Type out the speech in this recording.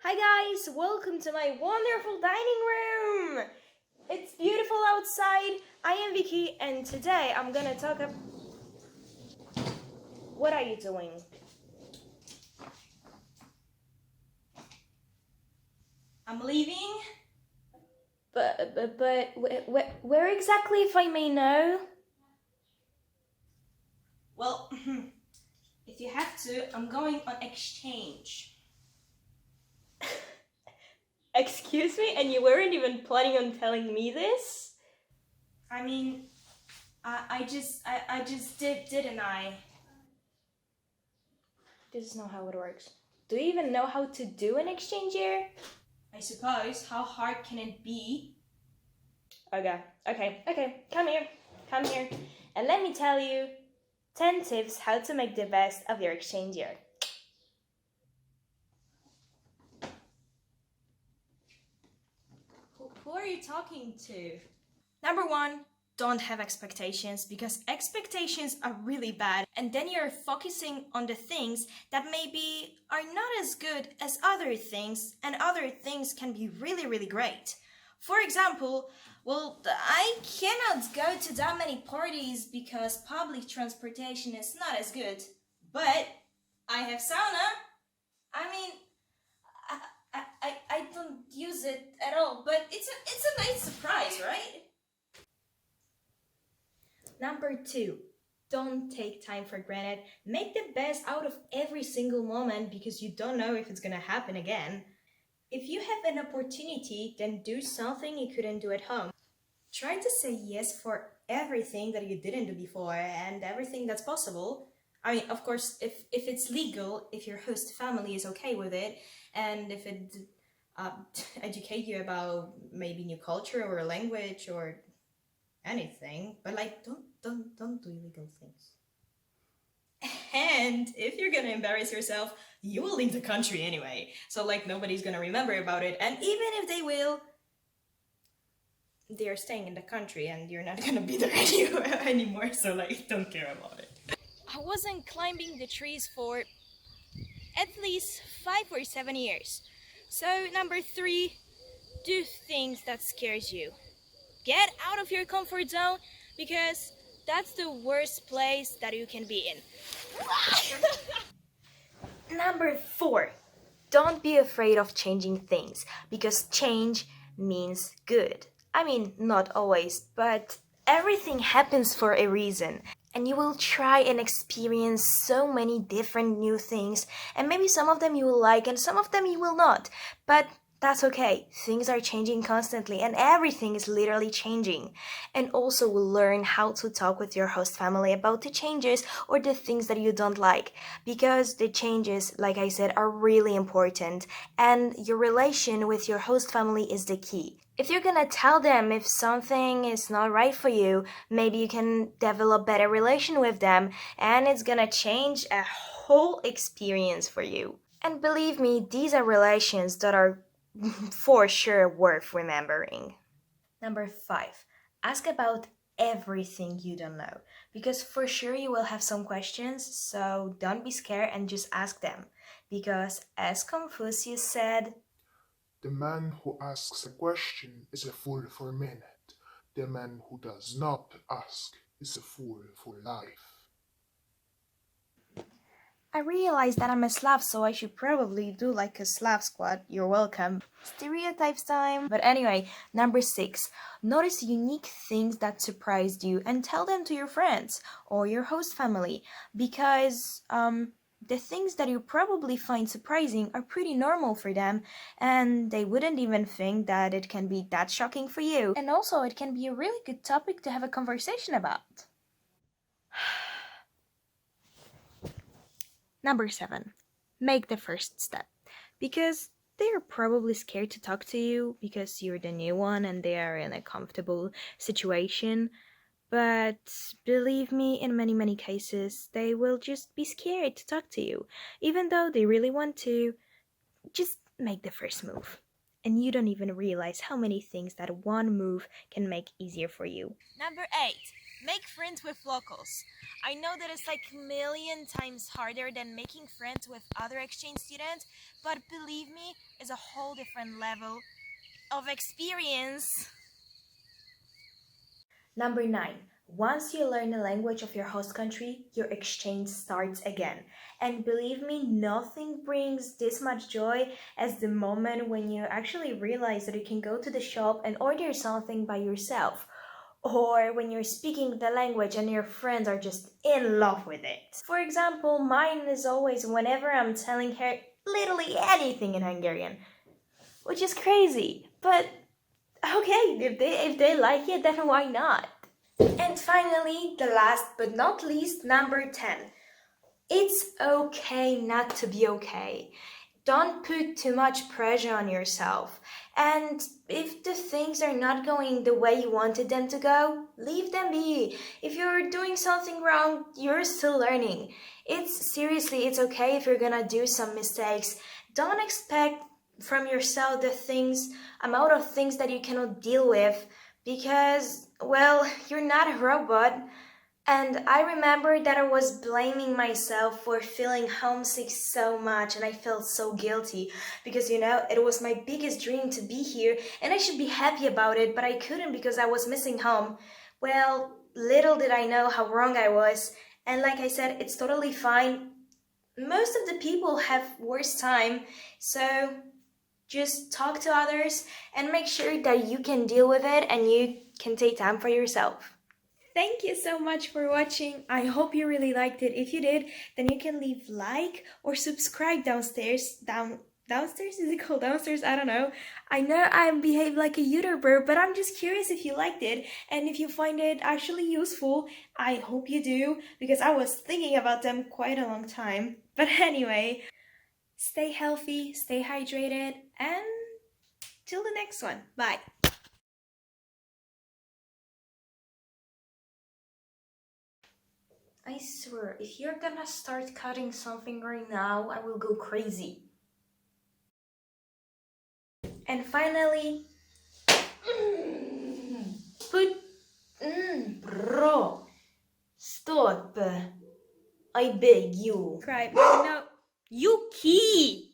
Hi guys, welcome to my wonderful dining room. It's beautiful outside. I am Vicky and today I'm gonna talk about... What are you doing? I'm leaving. But where exactly, if I may know? Well, if you have to, I'm going on exchange. Excuse me, and you weren't even planning on telling me this? I mean, I just did, didn't I? This is not how it works. Do you even know how to do an exchange year? I suppose. How hard can it be? Okay. Come here. And let me tell you 10 tips how to make the best of your exchange year. Who are you talking to? Number one, don't have expectations because expectations are really bad and then you're focusing on the things that maybe are not as good as other things and other things can be really, really great. For example, I cannot go to that many parties because public transportation is not as good, but I have sauna. I mean, I don't use it at all, but it's a nice surprise, right? Number two, don't take time for granted. Make the best out of every single moment because you don't know if it's gonna happen again. If you have an opportunity, then do something you couldn't do at home. Try to say yes for everything that you didn't do before and everything that's possible. I mean, of course, if it's legal, if your host family is okay with it, and if it educate you about maybe new culture or language or anything, but like don't do illegal things. And if you're gonna embarrass yourself, you will leave the country anyway. So like nobody's gonna remember about it, and even if they will, they're staying in the country and you're not gonna be there anymore, so like don't care about it. I wasn't climbing the trees for at least 5 or 7 years. So number three, do things that scares you. Get out of your comfort zone because that's the worst place that you can be in. Number four, don't be afraid of changing things because change means good. I mean, not always, but everything happens for a reason. And you will try and experience so many different new things, and maybe some of them you will like and some of them you will not. But that's okay. Things are changing constantly and everything is literally changing. And also we'll learn how to talk with your host family about the changes or the things that you don't like. Because the changes, like I said, are really important and your relation with your host family is the key. If you're gonna tell them if something is not right for you, maybe you can develop better relation with them and it's gonna change a whole experience for you. And believe me, these are relations that are for sure worth remembering. Number five, ask about everything you don't know because for sure you will have some questions, so don't be scared and just ask them. Because as Confucius said, the man who asks a question is a fool for a minute. The man who does not ask is a fool for life. I realize that I'm a Slav, so I should probably do like a Slav squad. You're welcome. Stereotypes time. But anyway, number six, notice unique things that surprised you and tell them to your friends or your host family because the things that you probably find surprising are pretty normal for them and they wouldn't even think that it can be that shocking for you. And also, it can be a really good topic to have a conversation about. Number seven, make the first step because they are probably scared to talk to you because you're the new one and they are in a comfortable situation. But believe me, in many, many cases, they will just be scared to talk to you. Even though they really want to, just make the first move. And you don't even realize how many things that one move can make easier for you. Number eight, Make friends with locals. I know that it's like a million times harder than making friends with other exchange students, but believe me, it's a whole different level of experience. Number 9. Once you learn the language of your host country, your exchange starts again. And believe me, nothing brings this much joy as the moment when you actually realize that you can go to the shop and order something by yourself. Or when you're speaking the language and your friends are just in love with it. For example, mine is always whenever I'm telling her literally anything in Hungarian, which is crazy. But okay, if they like it, then why not? And finally, the last but not least, number 10. It's okay not to be okay. Don't put too much pressure on yourself. And if the things are not going the way you wanted them to go, leave them be. If you're doing something wrong, you're still learning. It's okay if you're gonna do some mistakes. Don't expect from yourself the amount of things that you cannot deal with because, well, you're not a robot. And I remember that I was blaming myself for feeling homesick so much, and I felt so guilty because, it was my biggest dream to be here, and I should be happy about it, but I couldn't because I was missing home. Well, little did I know how wrong I was, and like I said, it's totally fine. Most of the people have worse time, so just talk to others and make sure that you can deal with it and you can take time for yourself. Thank you so much for watching. I hope you really liked it. If you did, then you can leave like or subscribe downstairs. Downstairs? Is it called downstairs? I don't know. I know I behave like a YouTuber, but I'm just curious if you liked it and if you find it actually useful. I hope you do because I was thinking about them quite a long time. But anyway, stay healthy, stay hydrated, and till the next one. Bye. I swear, if you're gonna start cutting something right now, I will go crazy. And finally, bro, stop. I beg you. Subscribe. No, Yuki.